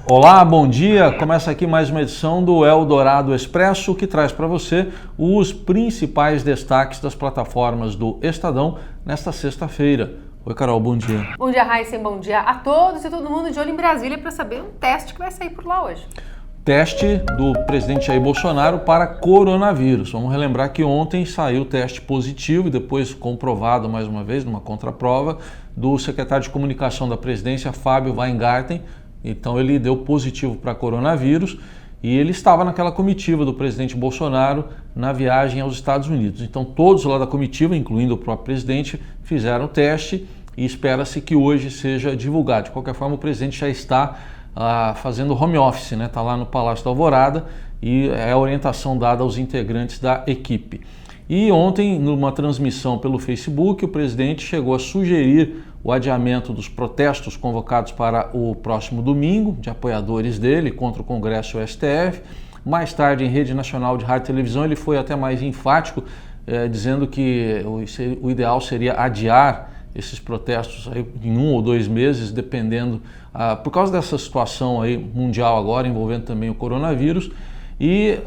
Olá, bom dia! Começa aqui mais uma edição do Eldorado Expresso, que traz para você os principais destaques das plataformas do Estadão nesta sexta-feira. Oi, Carol, bom dia. Bom dia, Raíssen, bom dia a todos e todo mundo de olho em Brasília para saber um teste que vai sair por lá hoje. Teste do presidente Jair Bolsonaro para coronavírus. Vamos relembrar que ontem saiu o teste positivo e depois comprovado mais uma vez, numa contraprova, do secretário de comunicação da presidência, Fábio Weingarten. Então ele deu positivo para coronavírus e ele estava naquela comitiva do presidente Bolsonaro na viagem aos Estados Unidos. Então todos lá da comitiva, incluindo o próprio presidente, fizeram o teste e espera-se que hoje seja divulgado. De qualquer forma, o presidente já está fazendo home office, né? Está lá no Palácio da Alvorada e é a orientação dada aos integrantes da equipe. E ontem, numa transmissão pelo Facebook, o presidente chegou a sugerir o adiamento dos protestos convocados para o próximo domingo, de apoiadores dele contra o Congresso e o STF. Mais tarde, em rede nacional de rádio e televisão, ele foi até mais enfático, dizendo que o ideal seria adiar esses protestos aí em 1 ou 2 meses, dependendo, por causa dessa situação aí mundial agora, envolvendo também o coronavírus. E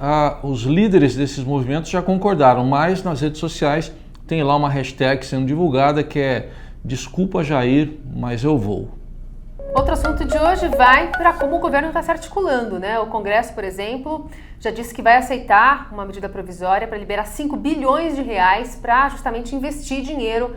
os líderes desses movimentos já concordaram, mas nas redes sociais tem lá uma hashtag sendo divulgada que é "Desculpa, Jair, mas eu vou". Outro assunto de hoje vai para como o governo está se articulando, né? O Congresso, por exemplo, já disse que vai aceitar uma medida provisória para liberar 5 bilhões de reais para justamente investir dinheiro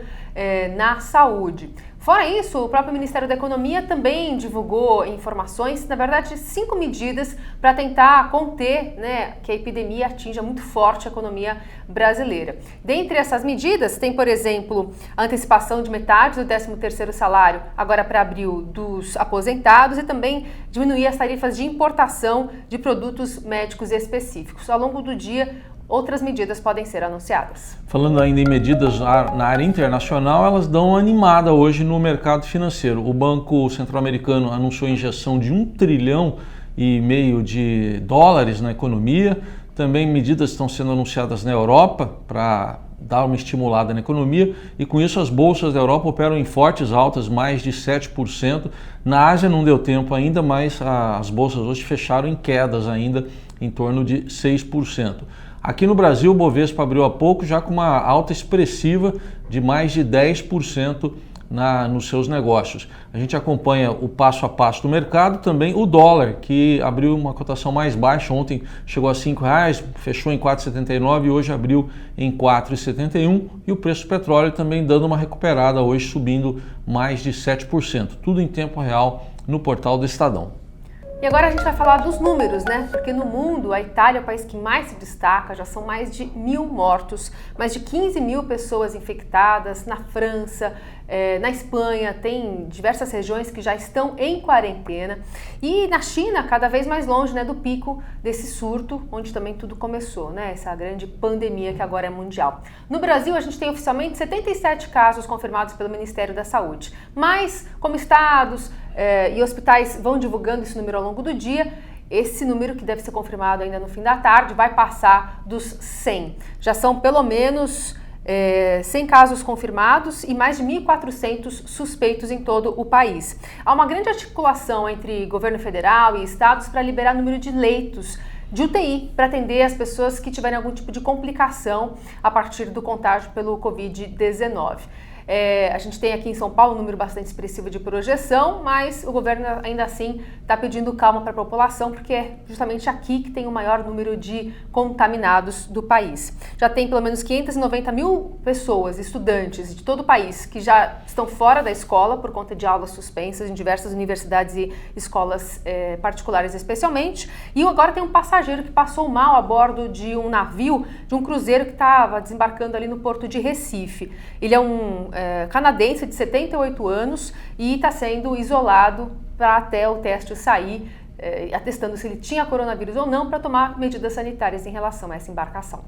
na saúde. Fora isso, o próprio Ministério da Economia também divulgou informações, na verdade 5 medidas para tentar conter, né, que a epidemia atinja muito forte a economia brasileira. Dentre essas medidas tem, por exemplo, a antecipação de metade do 13º salário agora para abril dos aposentados e também diminuir as tarifas de importação de produtos médicos específicos. Ao longo do dia, outras medidas podem ser anunciadas. Falando ainda em medidas na área internacional, elas dão uma animada hoje no mercado financeiro. O Banco Centro-Americano anunciou a injeção de $1,5 trilhão na economia. Também medidas estão sendo anunciadas na Europa para dar uma estimulada na economia e com isso as bolsas da Europa operam em fortes altas, mais de 7%. Na Ásia não deu tempo ainda, mas as bolsas hoje fecharam em quedas ainda em torno de 6%. Aqui no Brasil, o Bovespa abriu há pouco já com uma alta expressiva de mais de 10% nos seus negócios. A gente acompanha o passo a passo do mercado, também o dólar, que abriu uma cotação mais baixa, ontem chegou a R$5, fechou em 4,79 e hoje abriu em 4,71 e o preço do petróleo também dando uma recuperada, hoje subindo mais de 7%, tudo em tempo real no portal do Estadão. E agora a gente vai falar dos números, né? Porque no mundo, a Itália é o país que mais se destaca, já são mais de 1.000 mortos, mais de 15 mil pessoas infectadas. Na França, na Espanha, tem diversas regiões que já estão em quarentena. E na China, cada vez mais longe, né, do pico desse surto, onde também tudo começou, né? Essa grande pandemia que agora é mundial. No Brasil, a gente tem oficialmente 77 casos confirmados pelo Ministério da Saúde. Mas, como estados e hospitais vão divulgando esse número ao longo do dia, esse número, que deve ser confirmado ainda no fim da tarde, vai passar dos 100. Já são pelo menos 100 casos confirmados e mais de 1.400 suspeitos em todo o país. Há uma grande articulação entre governo federal e estados para liberar o número de leitos de UTI para atender as pessoas que tiverem algum tipo de complicação a partir do contágio pelo Covid-19. A gente tem aqui em São Paulo um número bastante expressivo de projeção, mas o governo ainda assim está pedindo calma para a população, porque é justamente aqui que tem o maior número de contaminados do país. Já tem pelo menos 590 mil pessoas, estudantes de todo o país, que já estão fora da escola por conta de aulas suspensas em diversas universidades e escolas particulares especialmente. E agora tem um passageiro que passou mal a bordo de um navio, de um cruzeiro que estava desembarcando ali no porto de Recife. Ele é um canadense de 78 anos e está sendo isolado para até o teste sair, atestando se ele tinha coronavírus ou não, para tomar medidas sanitárias em relação a essa embarcação.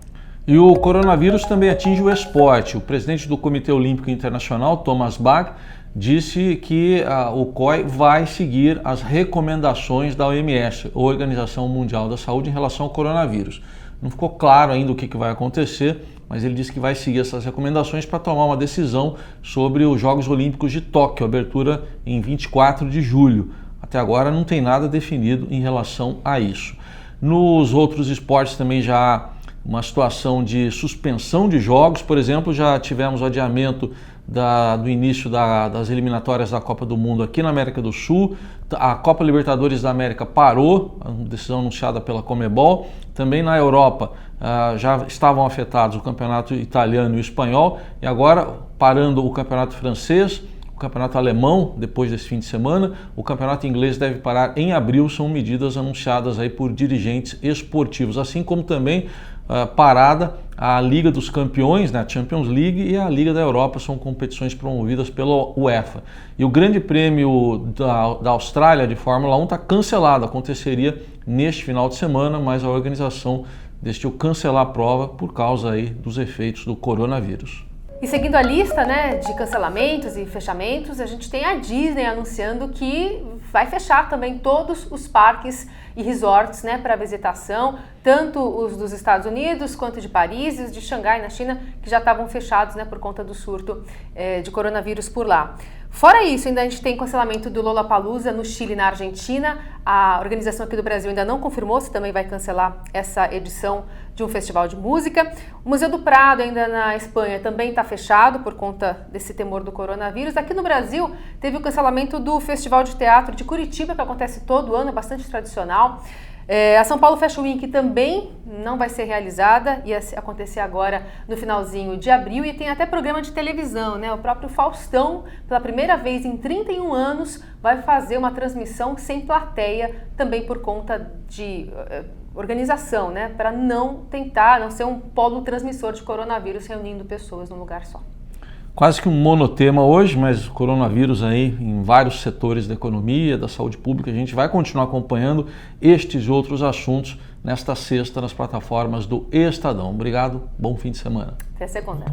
E o coronavírus também atinge o esporte. O presidente do Comitê Olímpico Internacional, Thomas Bach, disse que o COI vai seguir as recomendações da OMS, Organização Mundial da Saúde, em relação ao coronavírus. Não ficou claro ainda o que vai acontecer, mas ele disse que vai seguir essas recomendações para tomar uma decisão sobre os Jogos Olímpicos de Tóquio, abertura em 24 de julho. A Até agora não tem nada definido em relação a isso. Nos outros esportes também já há uma situação de suspensão de jogos, por exemplo, já tivemos o adiamento do início das eliminatórias da Copa do Mundo aqui na América do Sul, a Copa Libertadores da América parou, a decisão anunciada pela Conmebol, também na Europa já estavam afetados o campeonato italiano e o espanhol, e agora parando o campeonato francês, o campeonato alemão, depois desse fim de semana, o campeonato inglês deve parar em abril, são medidas anunciadas aí por dirigentes esportivos, assim como também parada a Liga dos Campeões, né, a Champions League, e a Liga da Europa, são competições promovidas pela UEFA. E o Grande Prêmio da Austrália de Fórmula 1 está cancelado, aconteceria neste final de semana, mas a organização decidiu cancelar a prova por causa aí dos efeitos do coronavírus. E seguindo a lista, né, de cancelamentos e fechamentos, a gente tem a Disney anunciando que vai fechar também todos os parques e resorts, né, para visitação, tanto os dos Estados Unidos quanto de Paris e os de Xangai, na China, que já estavam fechados, né, por conta do surto de coronavírus por lá. Fora isso, ainda a gente tem cancelamento do Lollapalooza no Chile e na Argentina. A organização aqui do Brasil ainda não confirmou se também vai cancelar essa edição de um festival de música. O Museu do Prado, ainda na Espanha, também está fechado por conta desse temor do coronavírus. Aqui no Brasil, teve o cancelamento do Festival de Teatro de Curitiba, que acontece todo ano, é bastante tradicional. A São Paulo Fashion Week também não vai ser realizada, ia acontecer agora no finalzinho de abril, e tem até programa de televisão, né? O próprio Faustão, pela primeira vez em 31 anos, vai fazer uma transmissão sem plateia, também por conta de organização, né? Para não ser um polo transmissor de coronavírus reunindo pessoas num lugar só. Quase que um monotema hoje, mas coronavírus aí em vários setores da economia, da saúde pública. A gente vai continuar acompanhando estes e outros assuntos nesta sexta nas plataformas do Estadão. Obrigado, bom fim de semana. Até segunda.